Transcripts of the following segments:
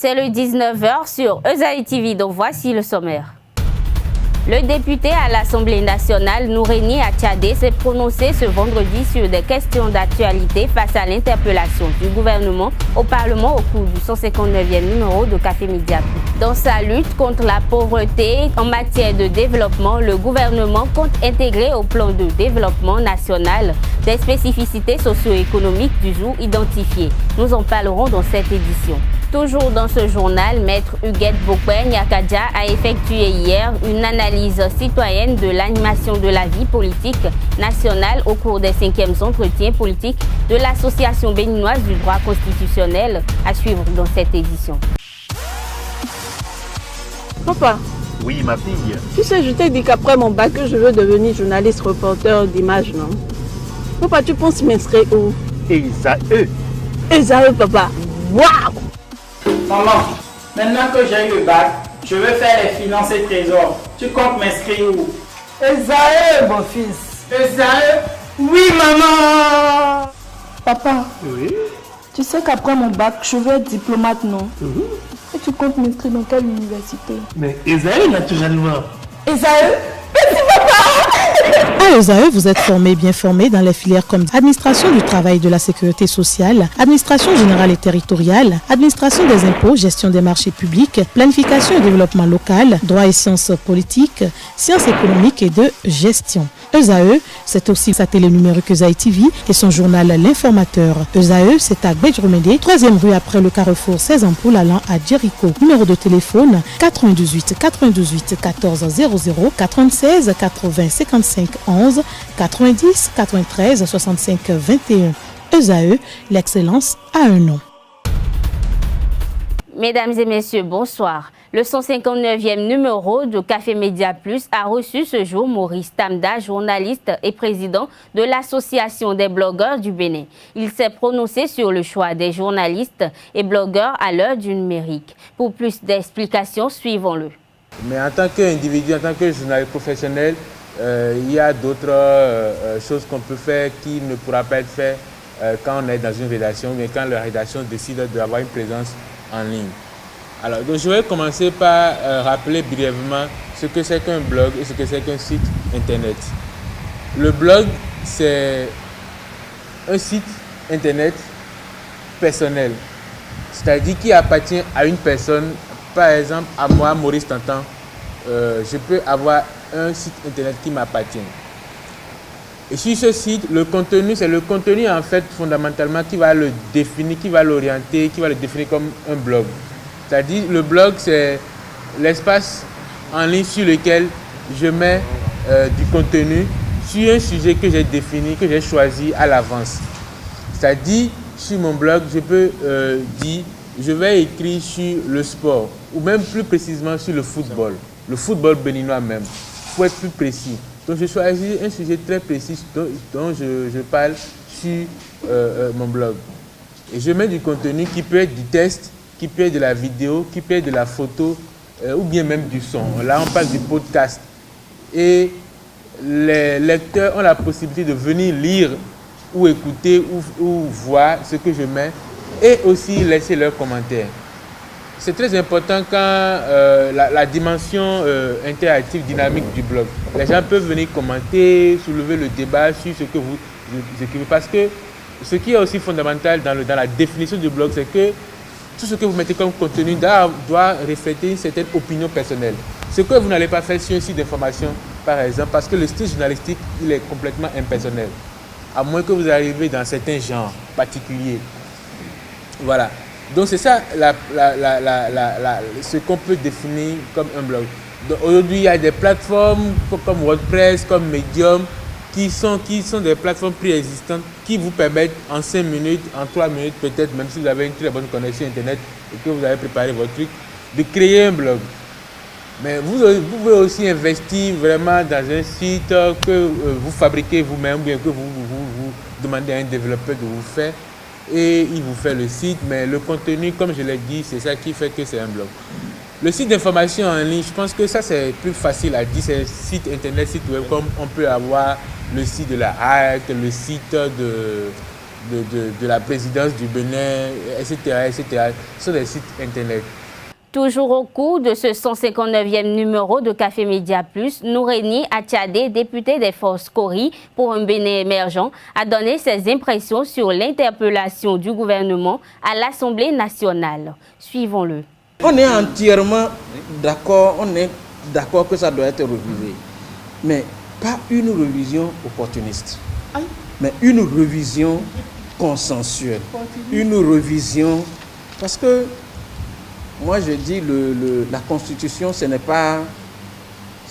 C'est le 19h sur Esaïe TV, donc voici le sommaire. Le député à l'Assemblée nationale, Nouréni Attiadé, s'est prononcé ce vendredi sur des questions d'actualité face à l'interpellation du gouvernement au Parlement au cours du 159e numéro de Café Média. Dans sa lutte contre la pauvreté en matière de développement, le gouvernement compte intégrer au plan de développement national des spécificités socio-économiques du jour identifiées. Nous en parlerons dans cette édition. Toujours dans ce journal, Maître Huguette Bokwe-Nyakadja a effectué hier une analyse citoyenne de l'animation de la vie politique nationale au cours des 5e entretiens politiques de l'Association béninoise du droit constitutionnel, à suivre dans cette édition. Papa. Oui, ma fille. Tu sais, je t'ai dit qu'après mon bac, je veux devenir journaliste reporter d'images, non? Papa, tu penses m'inscrire où? Esaïe. Esaïe, papa. Waouh! Maman, maintenant que j'ai eu le bac, je veux faire les finances et trésors. Tu comptes m'inscrire où? Esaïe, mon fils. Esaïe? Oui, maman! Papa, Oui. tu sais qu'après mon bac, je veux être diplomate, non? Et tu comptes m'inscrire dans quelle université? Mais Esaïe, naturellement. Esaïe? À Esaïe, vous êtes bien formé dans les filières comme administration du travail et de la sécurité sociale, administration générale et territoriale, administration des impôts, gestion des marchés publics, planification et développement local, droit et sciences politiques, sciences économiques et de gestion. Esaïe, c'est aussi sa télé numérique Esaïe TV et son journal L'Informateur. Esaïe, c'est à Bedjromede, 3e rue après le carrefour 16 ampoules allant à Jericho. Numéro de téléphone 98 98 14 00 96 80 55 11 90 93 65 21. Esaïe, l'excellence a un nom. Mesdames et messieurs, bonsoir. Le 159e numéro de Café Média Plus a reçu ce jour Maurice Tamda, journaliste et président de l'Association des blogueurs du Bénin. Il s'est prononcé sur le choix des journalistes et blogueurs à l'heure du numérique. Pour plus d'explications, suivons-le. Mais en tant qu'individu, en tant que journaliste professionnel, il y a d'autres choses qu'on peut faire qui ne pourra pas être fait quand on est dans une rédaction, mais quand la rédaction décide d'avoir une présence en ligne. Alors, donc je vais commencer par rappeler brièvement ce que c'est qu'un blog et ce que c'est qu'un site internet. Le blog, c'est un site internet personnel, c'est-à-dire qui appartient à une personne. Par exemple, à moi, Maurice Tantan, je peux avoir un site internet qui m'appartient. Et sur ce site, le contenu, c'est le contenu en fait fondamentalement qui va le définir, qui va l'orienter, qui va le définir comme un blog. C'est-à-dire le blog, c'est l'espace en ligne sur lequel je mets du contenu sur un sujet que j'ai défini, que j'ai choisi à l'avance. C'est-à-dire sur mon blog, je peux dire, je vais écrire sur le sport, ou même plus précisément sur le football béninois même. Il faut être plus précis. Donc je choisis un sujet très précis dont je parle sur mon blog. Et je mets du contenu qui peut être du texte, qui peut être de la vidéo, qui peut être de la photo, ou bien même du son. Là, on parle du podcast. Et les lecteurs ont la possibilité de venir lire ou écouter ou voir ce que je mets et aussi laisser leurs commentaires. C'est très important quand la dimension interactive, dynamique du blog. Les gens peuvent venir commenter, soulever le débat sur ce que vous écrivez. Parce que ce qui est aussi fondamental dans la définition du blog, c'est que tout ce que vous mettez comme contenu doit refléter une certaine opinion personnelle. Ce que vous n'allez pas faire sur un site d'information, par exemple, parce que le style journalistique, il est complètement impersonnel. À moins que vous arriviez dans certains genres particuliers. Voilà. Donc c'est ça ce qu'on peut définir comme un blog. Aujourd'hui, il y a des plateformes comme WordPress, comme Medium, qui sont des plateformes préexistantes qui vous permettent en 5 minutes, en 3 minutes peut-être, même si vous avez une très bonne connexion Internet et que vous avez préparé votre truc, de créer un blog. Mais vous pouvez aussi investir vraiment dans un site que vous fabriquez vous-même, ou bien que vous demandez à un développeur de vous faire. Et il vous fait le site, mais le contenu, comme je l'ai dit, c'est ça qui fait que c'est un blog. Le site d'information en ligne, je pense que ça c'est plus facile à dire, c'est site internet, site web, comme on peut avoir le site de la HALT, le site de la présidence du Bénin, etc., etc., sur les sites internet. Toujours au cours de ce 159e numéro de Café Média Plus, Nouréni Attiadé, député des forces Kori pour un Bénin émergent, a donné ses impressions sur l'interpellation du gouvernement à l'Assemblée nationale. Suivons-le. On est entièrement d'accord, que ça doit être révisé, mais pas une révision opportuniste, mais une révision consensuelle, une révision, parce que moi je dis la Constitution, ce n'est pas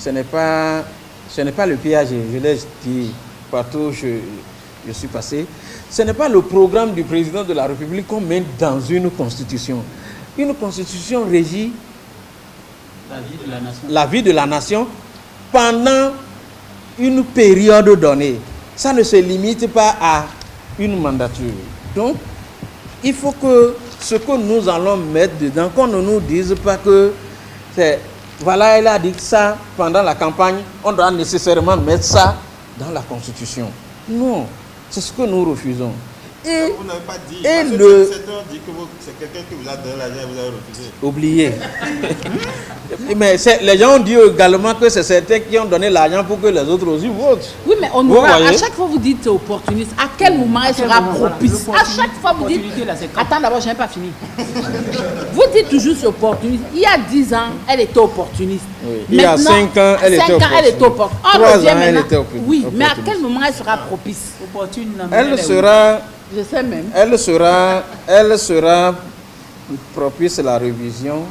le pillage, je l'ai dit partout où je suis passé, ce n'est pas le programme du président de la République qu'on met dans une Constitution. Une Constitution régit la vie de la nation pendant une période donnée. Ça ne se limite pas à une mandature. Donc, il faut que ce que nous allons mettre dedans, qu'on ne nous dise pas que c'est, voilà, elle a dit ça pendant la campagne, on doit nécessairement mettre ça dans la Constitution. Non, c'est ce que nous refusons. Et vous n'avez pas dit, et parce le... que certains disent que c'est quelqu'un qui vous a donné l'argent et vous avez refusé. Oubliez. Mais les gens ont dit également que c'est certains qui ont donné l'argent pour que les autres aussi votent. Oui, mais on voit, à chaque fois vous dites c'est opportuniste. À quel moment elle sera propice? À chaque fois vous dites... Attends d'abord, je n'ai pas fini. Vous dites toujours c'est opportuniste. Il y a 10 ans, elle était opportuniste. Oui. Il y a 5 ans, elle était opportuniste. 3 ans, elle était opportuniste. Oui, mais à quel moment elle sera propice? Elle sera... Je sais même. Elle sera propice à la révision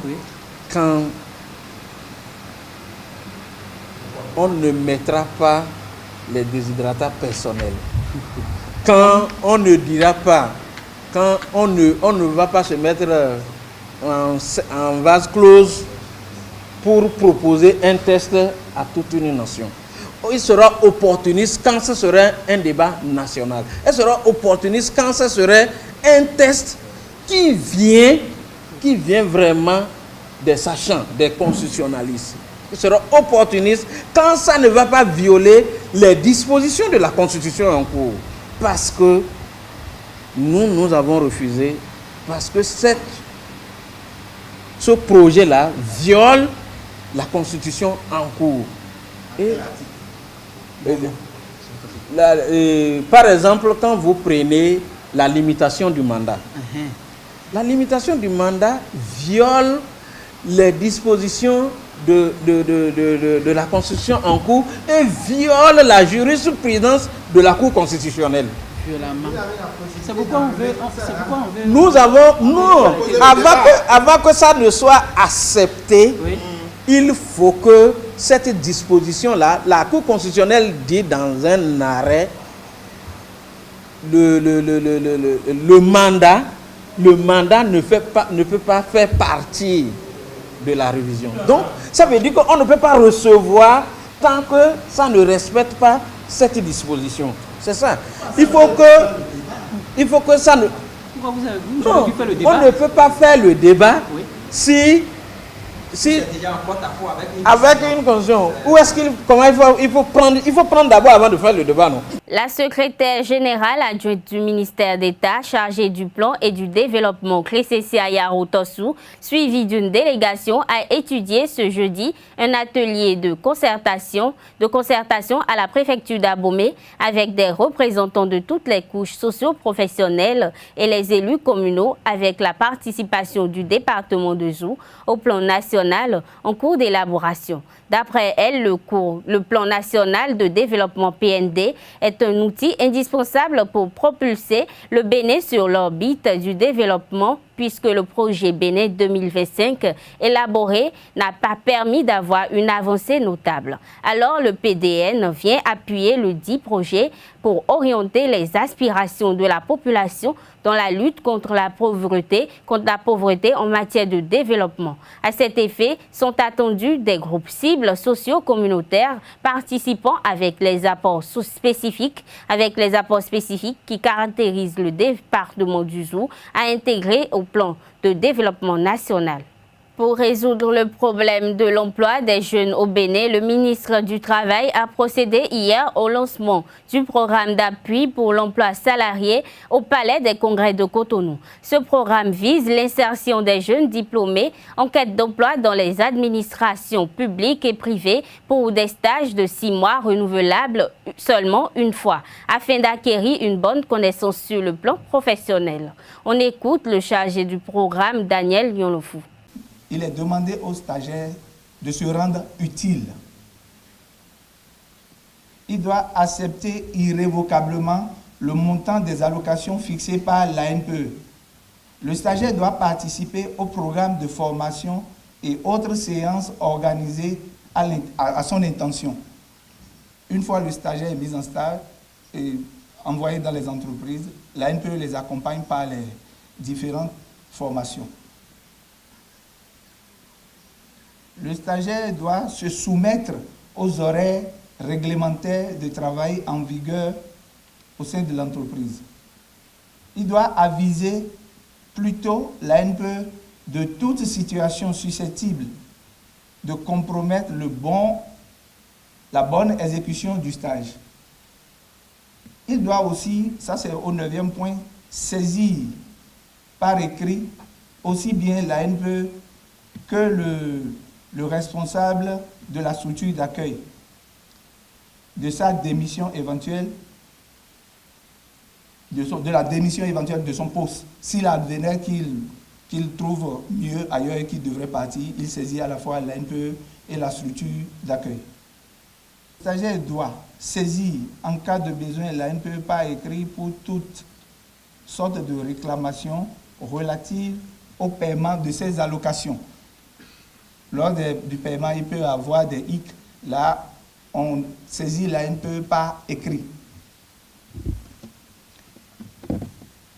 quand on ne mettra pas les déshydratants personnels. Quand on ne dira pas, quand on ne va pas se mettre en vase clos pour proposer un test à toute une nation. Il sera opportuniste quand ce sera un débat national. Elle sera opportuniste quand ce serait un test qui vient vraiment des sachants, des constitutionnalistes. Il sera opportuniste quand ça ne va pas violer les dispositions de la Constitution en cours. Parce que nous avons refusé, parce que ce projet-là viole la Constitution en cours. Par exemple, quand vous prenez la limitation du mandat, la limitation du mandat viole les dispositions de la Constitution en cours et viole la jurisprudence de la Cour constitutionnelle. C'est pourquoi on veut... Nous avons... Non, avant que ça ne soit accepté, il faut que cette disposition-là, la Cour constitutionnelle dit dans un arrêt, le mandat ne peut pas faire partie de la révision. Donc, ça veut dire qu'on ne peut pas recevoir tant que ça ne respecte pas cette disposition. C'est ça. Il faut que ça ne... Non, on ne peut pas faire le débat si avec une condition. Où est-ce il faut prendre d'abord avant de faire le débat, non? La secrétaire générale adjointe du ministère d'État chargée du plan et du développement, Clécessia Yaro Tossou, suivie d'une délégation, a étudié ce jeudi un atelier de concertation à la préfecture d'Abomey avec des représentants de toutes les couches socio-professionnelles et les élus communaux avec la participation du département de Zou au plan national en cours d'élaboration. D'après elle, le plan national de développement PND est un outil indispensable pour propulser le Bénin sur l'orbite du développement puisque le projet Bénin 2025 élaboré n'a pas permis d'avoir une avancée notable. Alors le PDN vient appuyer le dit projet pour orienter les aspirations de la population dans la lutte contre la pauvreté en matière de développement. À cet effet, sont attendus des groupes cibles socio-communautaires participant avec les apports spécifiques qui caractérisent le département du Zou à intégrer au plan de développement national. Pour résoudre le problème de l'emploi des jeunes au Bénin, le ministre du Travail a procédé hier au lancement du programme d'appui pour l'emploi salarié au Palais des Congrès de Cotonou. Ce programme vise l'insertion des jeunes diplômés en quête d'emploi dans les administrations publiques et privées pour des stages de 6 mois renouvelables seulement une fois, afin d'acquérir une bonne connaissance sur le plan professionnel. On écoute le chargé du programme, Daniel Yonlofou. Il est demandé aux stagiaires de se rendre utiles. Il doit accepter irrévocablement le montant des allocations fixées par l'ANPE. Le stagiaire doit participer au programme de formation et autres séances organisées à son intention. Une fois le stagiaire est mis en stage et envoyé dans les entreprises, l'ANPE les accompagne par les différentes formations. Le stagiaire doit se soumettre aux horaires réglementaires de travail en vigueur au sein de l'entreprise. Il doit aviser plutôt l'ANPE de toute situation susceptible de compromettre la bonne exécution du stage. Il doit aussi, ça c'est au 9e point, saisir par écrit aussi bien l'ANPE que le responsable de la structure d'accueil de sa démission éventuelle, de la démission éventuelle de son poste. S'il advenait qu'il trouve mieux ailleurs et qu'il devrait partir, il saisit à la fois l'ANPE et la structure d'accueil. Le stagiaire doit saisir en cas de besoin l'ANPE par écrit pour toute sorte de réclamations relatives au paiement de ses allocations. Lors du paiement, il peut y avoir des hic. Là, on saisit l'ANPE par écrit.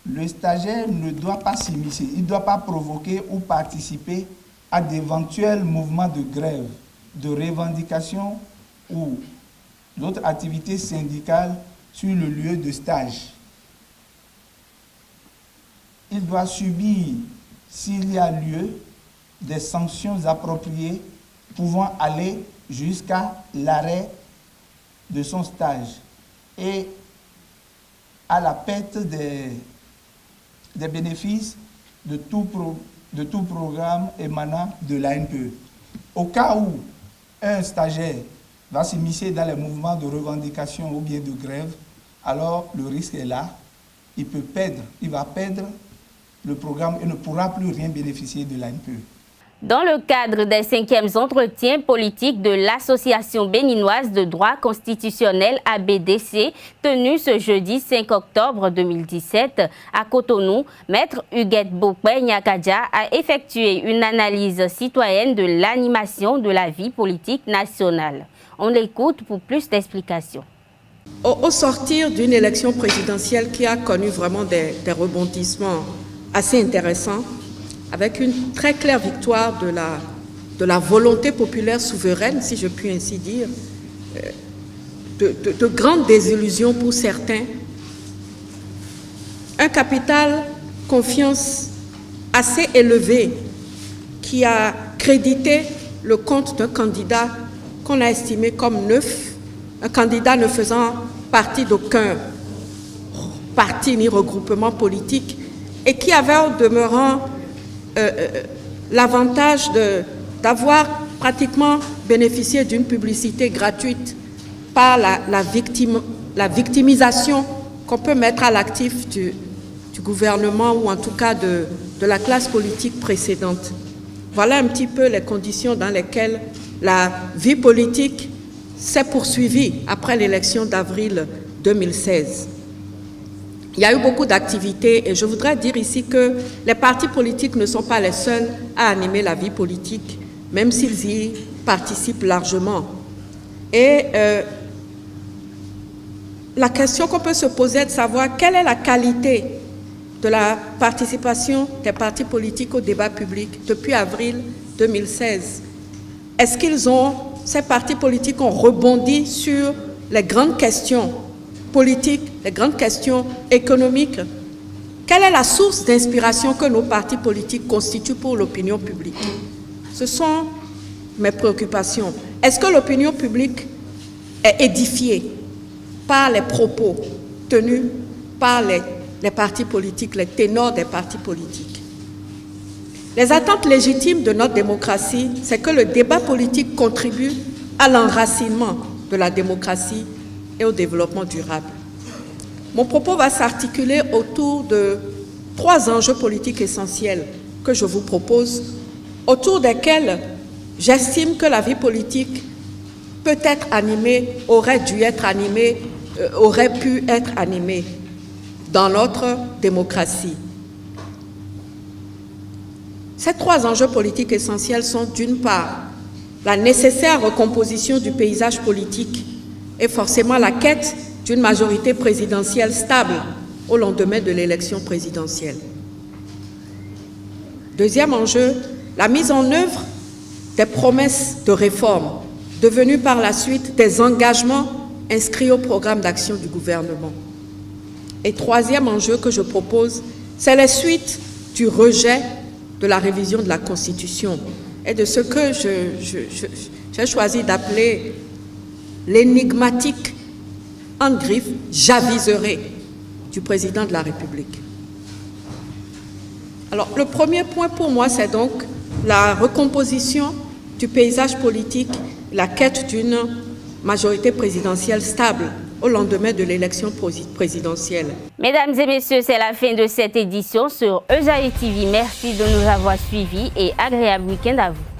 Le stagiaire ne doit pas s'immiscer, il ne doit pas provoquer ou participer à d'éventuels mouvements de grève, de revendication ou d'autres activités syndicales sur le lieu de stage. Il doit subir, s'il y a lieu, des sanctions appropriées pouvant aller jusqu'à l'arrêt de son stage et à la perte des bénéfices de tout programme émanant de l'ANPE. Au cas où un stagiaire va s'immiscer dans les mouvements de revendication ou bien de grève, alors le risque est là, il va perdre le programme et ne pourra plus rien bénéficier de l'ANPE. Dans le cadre des 5e entretiens politiques de l'Association béninoise de droit constitutionnel ABDC, tenus ce jeudi 5 octobre 2017 à Cotonou, Maître Huguette Bokwe Nyakadja a effectué une analyse citoyenne de l'animation de la vie politique nationale. On l'écoute pour plus d'explications. Au sortir d'une élection présidentielle qui a connu vraiment des rebondissements assez intéressants, avec une très claire victoire de la volonté populaire souveraine, si je puis ainsi dire, de grandes désillusions pour certains, un capital confiance assez élevé qui a crédité le compte d'un candidat qu'on a estimé comme neuf, un candidat ne faisant partie d'aucun parti ni regroupement politique et qui avait au demeurant l'avantage d'avoir pratiquement bénéficié d'une publicité gratuite par la victimisation qu'on peut mettre à l'actif du gouvernement ou en tout cas de la classe politique précédente. Voilà un petit peu les conditions dans lesquelles la vie politique s'est poursuivie après l'élection d'avril 2016. Il y a eu beaucoup d'activités et je voudrais dire ici que les partis politiques ne sont pas les seuls à animer la vie politique, même s'ils y participent largement. Et la question qu'on peut se poser est de savoir quelle est la qualité de la participation des partis politiques au débat public depuis avril 2016. Est-ce ces partis politiques ont rebondi sur les grandes questions politiques, les grandes questions économiques? Quelle est la source d'inspiration que nos partis politiques constituent pour l'opinion publique? Ce sont mes préoccupations. Est-ce que l'opinion publique est édifiée par les propos tenus par les partis politiques, les ténors des partis politiques? Les attentes légitimes de notre démocratie, c'est que le débat politique contribue à l'enracinement de la démocratie et au développement durable. Mon propos va s'articuler autour de 3 enjeux politiques essentiels que je vous propose, autour desquels j'estime que la vie politique peut être animée, aurait dû être animée, aurait pu être animée dans notre démocratie. Ces 3 enjeux politiques essentiels sont d'une part la nécessaire recomposition du paysage politique et forcément la quête d'une majorité présidentielle stable au lendemain de l'élection présidentielle. Deuxième enjeu, la mise en œuvre des promesses de réforme devenues par la suite des engagements inscrits au programme d'action du gouvernement. Et troisième enjeu que je propose, c'est la suite du rejet de la révision de la Constitution et de ce que j'ai choisi d'appeler l'énigmatique, en griffe, j'aviserai du président de la République. Alors, le premier point pour moi, c'est donc la recomposition du paysage politique, la quête d'une majorité présidentielle stable au lendemain de l'élection présidentielle. Mesdames et messieurs, c'est la fin de cette édition sur Ejaïe TV. Merci de nous avoir suivis et agréable week-end à vous.